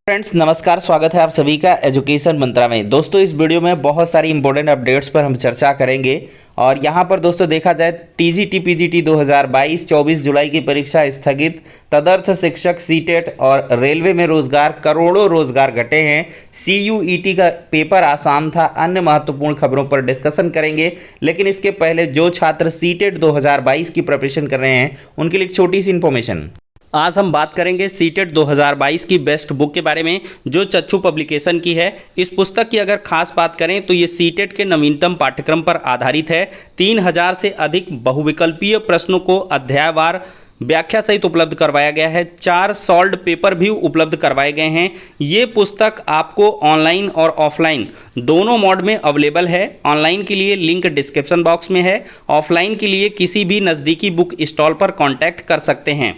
Friends नमस्कार, स्वागत है आप सभी का एजुकेशन मंत्रा में। दोस्तों इस वीडियो में बहुत सारी इंपॉर्टेंट अपडेट्स पर हम चर्चा करेंगे और यहाँ पर दोस्तों देखा जाए टीजीटी पीजीटी 2022 24 जुलाई की परीक्षा स्थगित, तदर्थ शिक्षक सीटेट और रेलवे में रोजगार, करोड़ों रोजगार घटे हैं, सीयूईटी का पेपर आसान था, अन्य महत्वपूर्ण खबरों पर डिस्कशन करेंगे। लेकिन इसके पहले जो छात्र सीटेट 2022 की प्रिपरेशन कर रहे हैं उनके लिए एक छोटी सी इंफॉर्मेशन। आज हम बात करेंगे सीटेट 2022 की बेस्ट बुक के बारे में जो चक्षु पब्लिकेशन की है। इस पुस्तक की अगर खास बात करें तो ये सीटेट के नवीनतम पाठ्यक्रम पर आधारित है। 3000 से अधिक बहुविकल्पीय प्रश्नों को अध्यायवार व्याख्या सहित उपलब्ध करवाया गया है। 4 सॉल्व्ड पेपर भी उपलब्ध करवाए गए हैं। ये पुस्तक आपको ऑनलाइन और ऑफलाइन दोनों मोड में अवेलेबल है। ऑनलाइन के लिए लिंक डिस्क्रिप्शन बॉक्स में है, ऑफलाइन के लिए किसी भी नज़दीकी बुक स्टॉल पर कॉन्टैक्ट कर सकते हैं।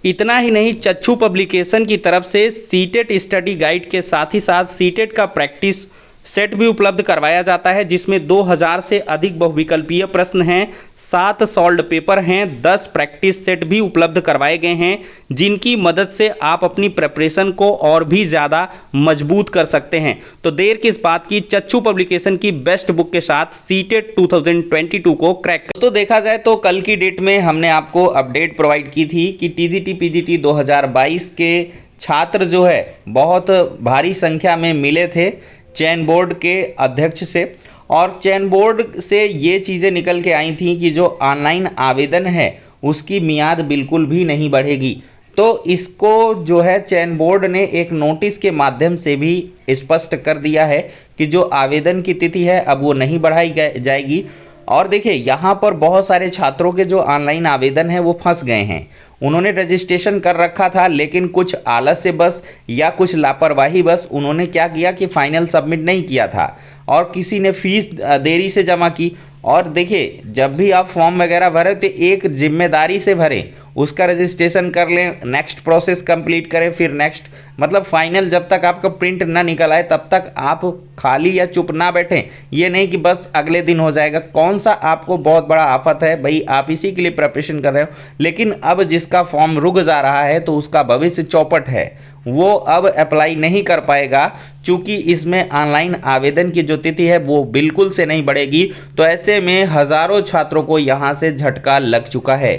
इतना ही नहीं, चक्षु पब्लिकेशन की तरफ से सीटेट स्टडी गाइड के साथ ही साथ सीटेट का प्रैक्टिस सेट भी उपलब्ध करवाया जाता है, जिसमें 2000 से अधिक बहुविकल्पीय प्रश्न हैं, 7 सॉल्व्ड पेपर हैं, 10 प्रैक्टिस सेट भी उपलब्ध करवाए गए हैं, जिनकी मदद से आप अपनी प्रिपरेशन को और भी ज़्यादा मजबूत कर सकते हैं। तो देर किस बात की, चक्षु पब्लिकेशन की बेस्ट बुक के साथ सीटेट 2022 को क्रैक। तो देखा जाए तो कल की डेट में हमने आपको अपडेट प्रोवाइड की थी कि टीजीटी पीजीटी 2022 के छात्र जो है बहुत भारी संख्या में मिले थे चयन बोर्ड के अध्यक्ष से, और चयन बोर्ड से ये चीज़ें निकल के आई थी कि जो ऑनलाइन आवेदन है उसकी मियाद बिल्कुल भी नहीं बढ़ेगी। तो इसको जो है चयन बोर्ड ने एक नोटिस के माध्यम से भी स्पष्ट कर दिया है कि जो आवेदन की तिथि है अब वो नहीं बढ़ाई जाएगी। और देखिए यहाँ पर बहुत सारे छात्रों के जो ऑनलाइन आवेदन है वो फंस गए हैं। उन्होंने रजिस्ट्रेशन कर रखा था, लेकिन कुछ आलस्य बस या कुछ लापरवाही बस उन्होंने क्या किया कि फाइनल सबमिट नहीं किया था और किसी ने फीस देरी से जमा की। और देखिए जब भी आप फॉर्म वगैरह भरें तो एक जिम्मेदारी से भरें, उसका रजिस्ट्रेशन कर लें, नेक्स्ट प्रोसेस कंप्लीट करें, फिर नेक्स्ट, मतलब फाइनल जब तक आपका प्रिंट ना निकल आए तब तक आप खाली या चुप ना बैठें। ये नहीं कि बस अगले दिन हो जाएगा। कौन सा आपको बहुत बड़ा आफत है भाई, आप इसी के लिए प्रिपरेशन कर रहे हो, लेकिन अब जिसका फॉर्म रुक जा रहा है तो उसका भविष्य चौपट है, वो अब अप्लाई नहीं कर पाएगा, क्योंकि इसमें ऑनलाइन आवेदन की जो तिथि है वो बिल्कुल से नहीं बढ़ेगी। तो ऐसे में हजारों छात्रों को यहां से झटका लग चुका है।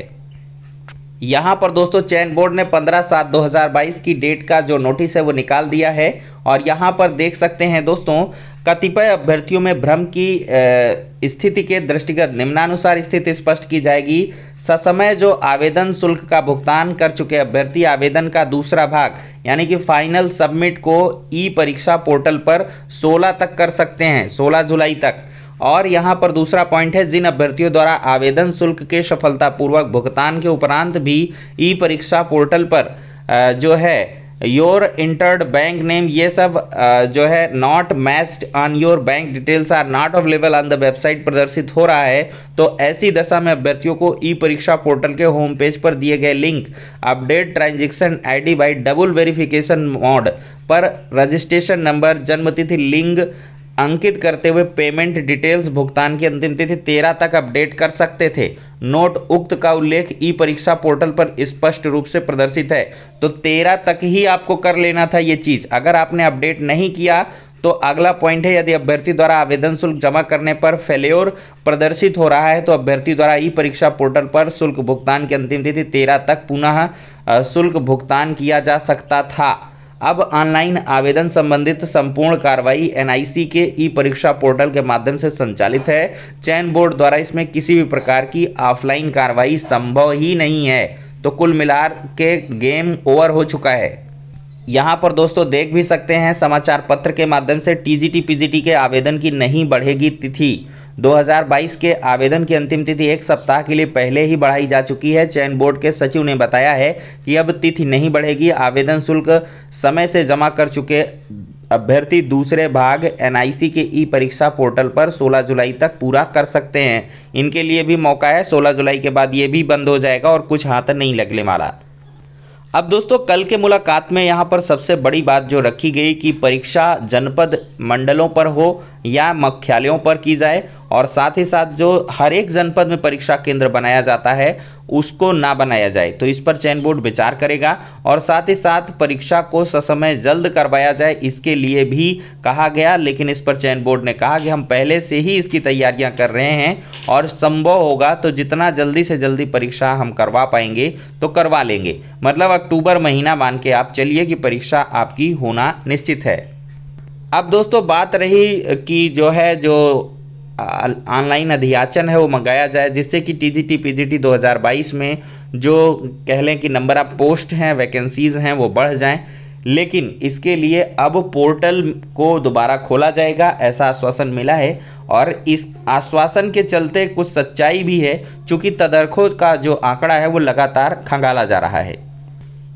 यहाँ पर दोस्तों चयन बोर्ड ने 15/7/2022 की डेट का जो नोटिस है वो निकाल दिया है और यहाँ पर देख सकते हैं दोस्तों, कतिपय अभ्यर्थियों में भ्रम की स्थिति के दृष्टिगत निम्नानुसार स्थिति स्पष्ट की जाएगी। ससमय जो आवेदन शुल्क का भुगतान कर चुके अभ्यर्थी आवेदन का दूसरा भाग यानी कि फाइनल सबमिट को ई परीक्षा पोर्टल पर 16 तक कर सकते हैं, 16 जुलाई तक। और यहाँ पर दूसरा पॉइंट है, जिन अभ्यर्थियों द्वारा आवेदन शुल्क के सफलतापूर्वक भुगतान के उपरांत भी ई परीक्षा पोर्टल पर जो है योर इंटर्ड बैंक नेम, ये सब जो है not matched on your bank details are not available on the website प्रदर्शित हो रहा है, तो ऐसी दशा में अभ्यर्थियों को ई परीक्षा पोर्टल के होम पेज पर दिए गए link update transaction ID bye double verification mode पर रजिस्ट्रेशन नंबर, जन्मतिथि, लिंग अंकित करते हुए पेमेंट डिटेल्स, भुगतान की अंतिम तिथि 13 तक अपडेट कर सकते थे। नोट, उक्त का उल्लेख ई परीक्षा पोर्टल पर स्पष्ट रूप से प्रदर्शित है, तो 13 तक ही आपको कर लेना था ये चीज। अगर आपने अपडेट नहीं किया तो अगला पॉइंट है, यदि अभ्यर्थी द्वारा आवेदन शुल्क जमा करने पर फेल्योर प्रदर्शित हो रहा है तो अभ्यर्थी द्वारा ई परीक्षा पोर्टल पर शुल्क भुगतान की अंतिम तिथि 13 तक पुनः शुल्क भुगतान किया जा सकता था। अब ऑनलाइन आवेदन संबंधित संपूर्ण कार्रवाई एनआईसी के ई परीक्षा पोर्टल के माध्यम से संचालित है। चयन बोर्ड द्वारा इसमें किसी भी प्रकार की ऑफलाइन कार्रवाई संभव ही नहीं है। तो कुल मिलाकर के गेम ओवर हो चुका है। यहाँ पर दोस्तों देख भी सकते हैं समाचार पत्र के माध्यम से टीजीटी पीजीटी के आवेदन की नहीं बढ़ेगी तिथि। 2022 के आवेदन की अंतिम तिथि 1 सप्ताह के लिए पहले ही बढ़ाई जा चुकी है। चयन बोर्ड के सचिव ने बताया है कि अब तिथि नहीं बढ़ेगी। आवेदन शुल्क समय से जमा कर चुके अभ्यर्थी दूसरे भाग एनआईसी के ई परीक्षा पोर्टल पर 16 जुलाई तक पूरा कर सकते हैं। इनके लिए भी मौका है, 16 जुलाई के बाद ये भी बंद हो जाएगा और कुछ हाथ नहीं लगने वाला। अब दोस्तों कल के मुलाकात में यहाँ पर सबसे बड़ी बात जो रखी गई कि परीक्षा जनपद मंडलों पर हो या मुख्यालयों पर की जाए, और साथ ही साथ जो हर एक जनपद में परीक्षा केंद्र बनाया जाता है उसको ना बनाया जाए। तो इस पर चयन बोर्ड विचार करेगा और साथ ही साथ परीक्षा को ससमय जल्द करवाया जाए इसके लिए भी कहा गया, लेकिन इस पर चयन बोर्ड ने कहा कि हम पहले से ही इसकी तैयारियां कर रहे हैं और संभव होगा तो जितना जल्दी से जल्दी परीक्षा हम करवा पाएंगे तो करवा लेंगे। मतलब अक्टूबर महीना मान के आप चलिए कि परीक्षा आपकी होना निश्चित है। अब दोस्तों बात रही कि जो ऑनलाइन अध्याचन है वो मंगाया जाए, जिससे कि टीजीटी पीजीटी 2022 में जो कह लें कि नंबर ऑफ पोस्ट हैं, वैकेंसीज हैं, वो बढ़ जाएं। लेकिन इसके लिए अब पोर्टल को दोबारा खोला जाएगा, ऐसा आश्वासन मिला है। और इस आश्वासन के चलते कुछ सच्चाई भी है, चूंकि तदर्खों का जो आंकड़ा है वो लगातार खंगाला जा रहा है।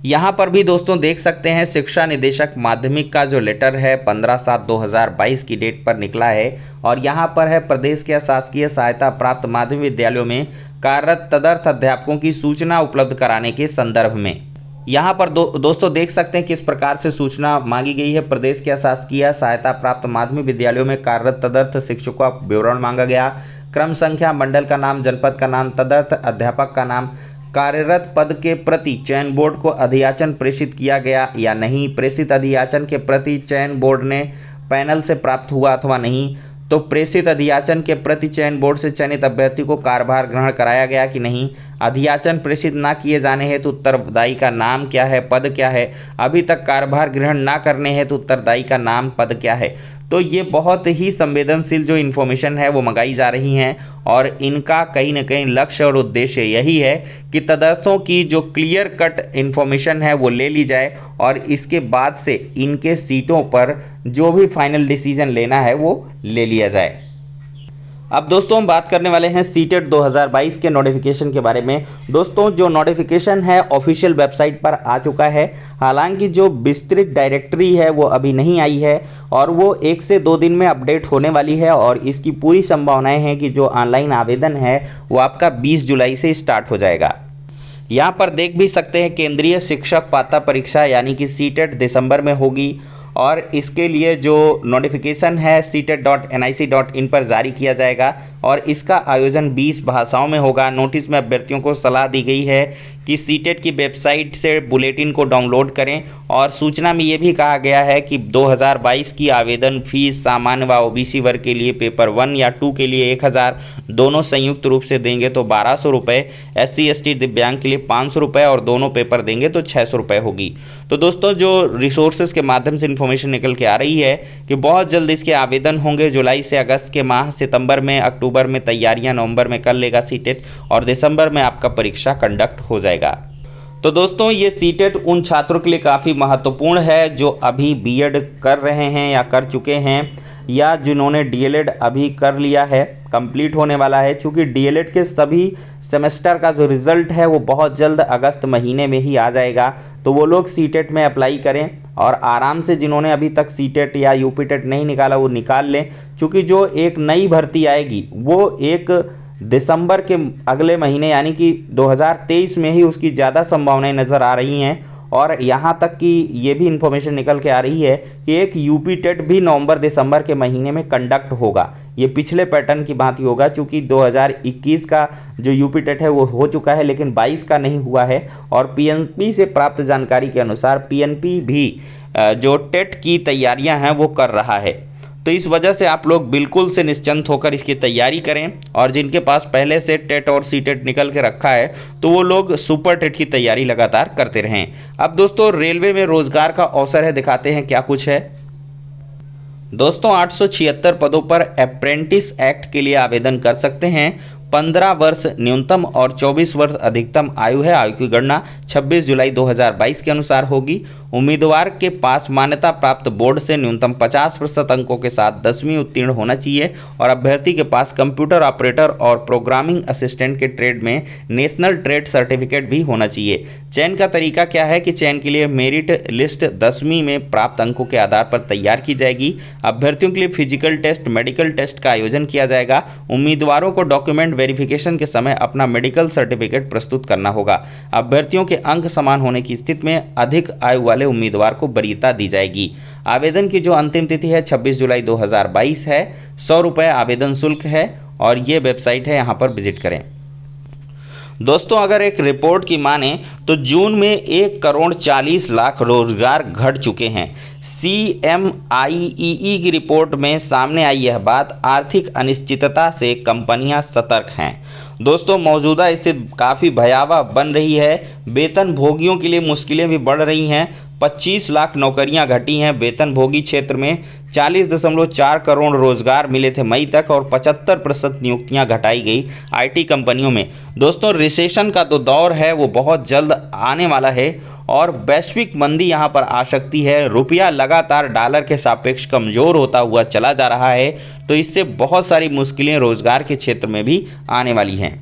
यहाँ पर भी दोस्तों देख सकते हैं शिक्षा निदेशक माध्यमिक का जो लेटर है 15/7/2022 की डेट पर निकला है और यहाँ पर है प्रदेश के शासकीय सहायता प्राप्त माध्यमिक विद्यालयों में कार्यरत तदर्थ अध्यापकों की सूचना उपलब्ध कराने के संदर्भ में। यहाँ पर दोस्तों देख सकते हैं किस प्रकार से सूचना मांगी गई है। प्रदेश के शासकीय सहायता प्राप्त माध्यमिक विद्यालयों में कार्यरत तदर्थ शिक्षकों का विवरण मांगा गया, क्रम संख्या, मंडल का नाम, जनपद का नाम, तदर्थ अध्यापक का नाम, कार्यरत पद के प्रति चयन बोर्ड को अधियाचन प्रेषित किया गया या नहीं, प्रेषित अधियाचन के प्रति चयन बोर्ड ने पैनल से प्राप्त हुआ अथवा नहीं, तो प्रेषित अधियाचन के प्रति चयन बोर्ड से चयनित अभ्यर्थी को कार्यभार ग्रहण कराया गया कि नहीं, अधियाचन प्रेषित न किए जाने हेतु उत्तरदायी का नाम क्या है, पद क्या है, अभी तक कार्यभार ग्रहण न करने हेतु उत्तरदायी का नाम, पद क्या है। तो ये बहुत ही संवेदनशील जो इन्फॉर्मेशन है वो मंगाई जा रही हैं और इनका कहीं ना कहीं लक्ष्य और उद्देश्य यही है कि तदर्थों की जो क्लियर कट इन्फॉर्मेशन है वो ले ली जाए और इसके बाद से इनके सीटों पर जो भी फाइनल डिसीजन लेना है वो ले लिया जाए। अब दोस्तों हम बात करने वाले हैं सीटेट 2022 के नोटिफिकेशन के बारे में। दोस्तों जो नोटिफिकेशन है ऑफिशियल वेबसाइट पर आ चुका है, हालांकि जो विस्तृत डायरेक्टरी है वो अभी नहीं आई है और वो 1 से 2 दिन में अपडेट होने वाली है और इसकी पूरी संभावनाएं हैं कि जो ऑनलाइन आवेदन है वो आपका 20 जुलाई से स्टार्ट हो जाएगा। यहाँ पर देख भी सकते हैं केंद्रीय शिक्षक पात्रता परीक्षा यानी कि सीटेट दिसंबर में होगी और इसके लिए जो नोटिफिकेशन है CTET.nic.in पर जारी किया जाएगा और इसका आयोजन 20 भाषाओं में होगा। नोटिस में अभ्यर्थियों को सलाह दी गई है कि सीटेट की वेबसाइट से बुलेटिन को डाउनलोड करें और सूचना में ये भी कहा गया है कि 2022 की आवेदन फीस सामान्य व ओबीसी वर्ग के लिए पेपर 1 या 2 के लिए 1000, दोनों संयुक्त रूप से देंगे तो 1200 रुपये, SC/ST दिव्यांग के लिए 500 रुपये और दोनों पेपर देंगे तो 600 रुपये होगी। तो दोस्तों जो रिसोर्सेज के माध्यम से इन्फॉर्मेशन निकल के आ रही है कि बहुत जल्द इसके आवेदन होंगे। जुलाई से अगस्त के माह, सितंबर में, अक्टूबर में तैयारियां, नवंबर में कर लेगा सीटेट और दिसंबर में आपका परीक्षा कंडक्ट हो जाएगा। तो दोस्तों ये सीटेट उन छात्रों के लिए काफ़ी महत्वपूर्ण है जो अभी बीएड कर रहे हैं या कर चुके हैं या जिन्होंने डीएलएड अभी कर लिया है, कंप्लीट होने वाला है। चूँकि डीएलएड के सभी सेमेस्टर का जो रिजल्ट है वो बहुत जल्द अगस्त महीने में ही आ जाएगा, तो वो लोग सीटेट में अप्लाई करें और आराम से जिन्होंने अभी तक सीटेट या यूपीटेट नहीं निकाला वो निकाल लें। चूँकि जो एक नई भर्ती आएगी वो 1 दिसंबर के अगले महीने यानी कि 2023 में ही उसकी ज़्यादा संभावनाएं नज़र आ रही हैं और यहाँ तक कि ये भी इन्फॉर्मेशन निकल के आ रही है कि एक यूपीटेट भी नवंबर दिसंबर के महीने में कंडक्ट होगा। ये पिछले पैटर्न की भांति होगा, चूँकि 2021 का जो यूपीटेट है वो हो चुका है लेकिन 22 का नहीं हुआ है और पीएनपी से प्राप्त जानकारी के अनुसार पीएनपी भी जो टेट की तैयारियां हैं वो कर रहा है। तो इस वजह से आप लोग बिल्कुल से निश्चिंत होकर इसकी तैयारी करें और जिनके पास पहले से टेट और सीटेट निकल के रखा है तो वो लोग सुपर टेट की तैयारी लगातार करते रहें। अब दोस्तों रेलवे में रोजगार का अवसर है, दिखाते हैं क्या कुछ है। दोस्तों 876 पदों पर अप्रेंटिस एक्ट के लिए आवेदन कर सकते हैं। 15 वर्ष न्यूनतम और 24 वर्ष अधिकतम आयु है। आयु की गणना 26 जुलाई 2022 के अनुसार होगी। उम्मीदवार के पास मान्यता प्राप्त बोर्ड से न्यूनतम 50% अंकों के साथ 10वीं उत्तीर्ण होना चाहिए और अभ्यर्थी के पास कंप्यूटर ऑपरेटर और प्रोग्रामिंग असिस्टेंट के ट्रेड में नेशनल ट्रेड सर्टिफिकेट भी होना चाहिए। चयन का तरीका क्या है कि चयन के लिए मेरिट लिस्ट 10वीं में प्राप्त अंकों के आधार पर तैयार की जाएगी। अभ्यर्थियों के लिए फिजिकल टेस्ट, मेडिकल टेस्ट का आयोजन किया जाएगा। उम्मीदवारों को डॉक्यूमेंट वेरिफिकेशन के समय अपना मेडिकल सर्टिफिकेट प्रस्तुत करना होगा। अभ्यर्थियों के अंक समान होने की स्थिति में अधिक आयु वाले उम्मीदवार को वरीयता दी जाएगी। आवेदन की जो अंतिम तिथि है 26 जुलाई 2022 है। 100 रुपये आवेदन शुल्क है और ये वेबसाइट है, यहाँ पर विजिट करें। दोस्तों अगर एक रिपोर्ट की माने तो जून में 1,40,40,00,000 रोजगार घट चुके हैं। CMIEE की रिपोर्ट में सामने आई यह बात। आर्थिक अनिश्चितता से कंपनियां सतर्क हैं। दोस्तों मौजूदा स्थिति काफ़ी भयावह बन रही है। वेतन भोगियों के लिए मुश्किलें भी बढ़ रही हैं। 25 लाख नौकरियां घटी हैं वेतन भोगी क्षेत्र में। 40.4 करोड़ रोजगार मिले थे मई तक और 75% नियुक्तियां घटाई गई IT कंपनियों में। दोस्तों रिसेशन का तो दौर है वो बहुत जल्द आने वाला है और वैश्विक मंदी यहां पर आ सकती है। रुपया लगातार डॉलर के सापेक्ष कमजोर होता हुआ चला जा रहा है, तो इससे बहुत सारी मुश्किलें रोजगार के क्षेत्र में भी आने वाली हैं।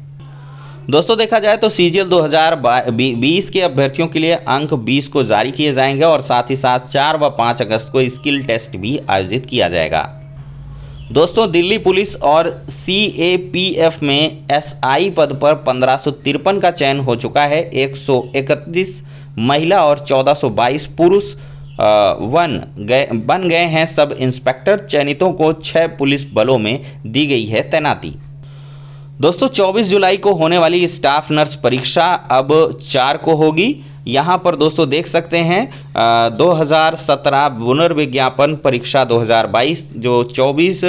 दोस्तों देखा जाए तो CGL 2020 के अभ्यर्थियों के लिए अंक 20 को जारी किए जाएंगे और साथ ही साथ 4 व 5 अगस्त को स्किल टेस्ट भी आयोजित किया जाएगा। दोस्तों दिल्ली पुलिस और CAPF में SI पद पर 1553 का चयन हो चुका है। 131 महिला और 1422 पुरुष बन गए हैं सब इंस्पेक्टर। चयनितों को 6 पुलिस बलों में दी गई है तैनाती। दोस्तों 24 जुलाई को होने वाली स्टाफ नर्स परीक्षा अब 4 को होगी। यहाँ पर दोस्तों देख सकते हैं 2017 पुनर्विज्ञापन परीक्षा 2022 जो 24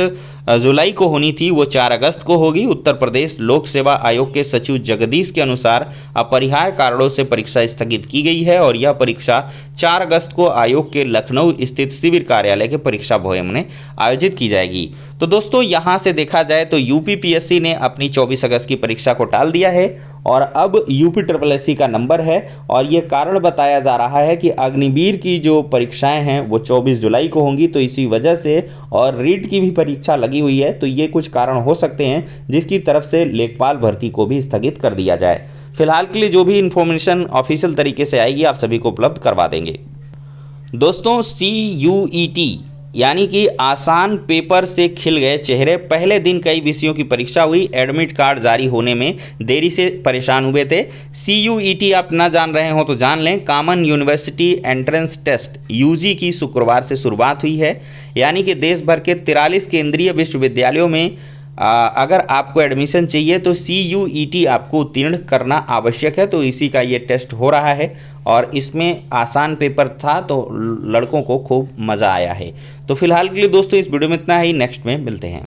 जुलाई को होनी थी वो 4 अगस्त को होगी। उत्तर प्रदेश लोक सेवा आयोग के सचिव जगदीश के अनुसार अपरिहार्य कारणों से परीक्षा स्थगित की गई है और यह परीक्षा 4 अगस्त को आयोग के लखनऊ स्थित शिविर कार्यालय के परीक्षा भवन में आयोजित की जाएगी। तो दोस्तों यहां से देखा जाए तो UPPSC ने अपनी 24 अगस्त की परीक्षा को टाल दिया है और अब UPSSC का नंबर है और ये कारण बताया जा रहा है कि अग्निवीर की जो परीक्षाएं हैं वो 24 जुलाई को होंगी, तो इसी वजह से और रीट की भी परीक्षा लगी हुई है, तो ये कुछ कारण हो सकते हैं जिसकी तरफ से लेखपाल भर्ती को भी स्थगित कर दिया जाए। फिलहाल के लिए जो भी इंफॉर्मेशन ऑफिशियल तरीके से आएगी आप सभी को उपलब्ध करवा देंगे। दोस्तों CUET यानी कि आसान पेपर से खिल गए चेहरे। पहले दिन कई विषयों की परीक्षा हुई, एडमिट कार्ड जारी होने में देरी से परेशान हुए थे। CUET आप ना जान रहे हो तो जान लें। Common university entrance test UG की शुक्रवार से शुरुआत हुई है, यानी कि देश भर के 43 केंद्रीय विश्वविद्यालयों में अगर आपको एडमिशन चाहिए तो CUET आपको उत्तीर्ण करना आवश्यक है। तो इसी का ये टेस्ट हो रहा है और इसमें आसान पेपर था तो लड़कों को खूब मज़ा आया है। तो फिलहाल के लिए दोस्तों इस वीडियो में इतना ही, नेक्स्ट में मिलते हैं।